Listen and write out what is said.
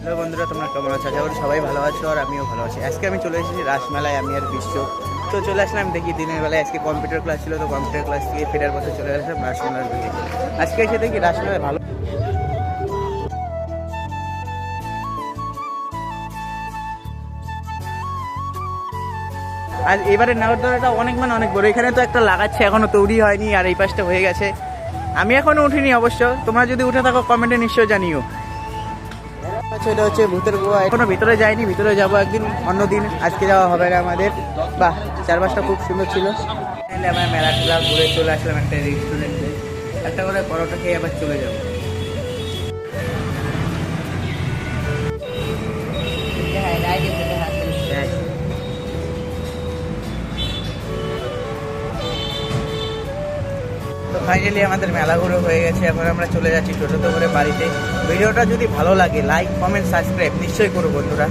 Hello বন্ধুরা, তোমরা কেমন আছো? আশা করি সবাই ভালো আছো আর আমিও ভালো আছি। আজকে আমি চলে এসেছি রাসমেলায়, আমি আর বিশ্ব। তো চলে আসলাম দেখি দিনের বেলায় আজকে কম্পিউটার ক্লাস ছিল, তো কম্পিউটার ক্লাস থেকে ফেরার পথে চলে আসলাম রাসমেলার দিকে। আজকে এসে দেখি রাসমেলায় ভালো। আর এবারে নাগরদোলাটা অনেক বড়। এখানে তো একটা লাগাচ্ছে, এখনো তৈরি হয়নি, আর এই পাশটা হয়ে গেছে। আমি এখনো উঠিনি অবশ্য, তোমরা যদি উঠে থাকো কমেন্টে নিশ্চয় জানিও। আচ্ছা, এটা হচ্ছে ভূতের গুহা। এখনো ভিতরে যাইনি, ভিতরে যাবো একদিন, অন্যদিন। আজকে যাওয়া হবে না আমাদের। বাহ, চারপাশটা খুব সুন্দর ছিল। আমরা মেলা টেলা ঘুরে চলে আসলাম একটা রেস্টুরেন্টে, একটা করে পরোটা খেয়ে আবার চলে যাবো। তো ফাইনালি আমাদের মেলা ঘুরে হয়ে গেছে। এখন আমরা চলে যাচ্ছি টোটোতে করে বাড়িতে। ভিডিওটা যদি ভালো লাগে লাইক কমেন্ট সাবস্ক্রাইব নিশ্চয়ই করো বন্ধুরা।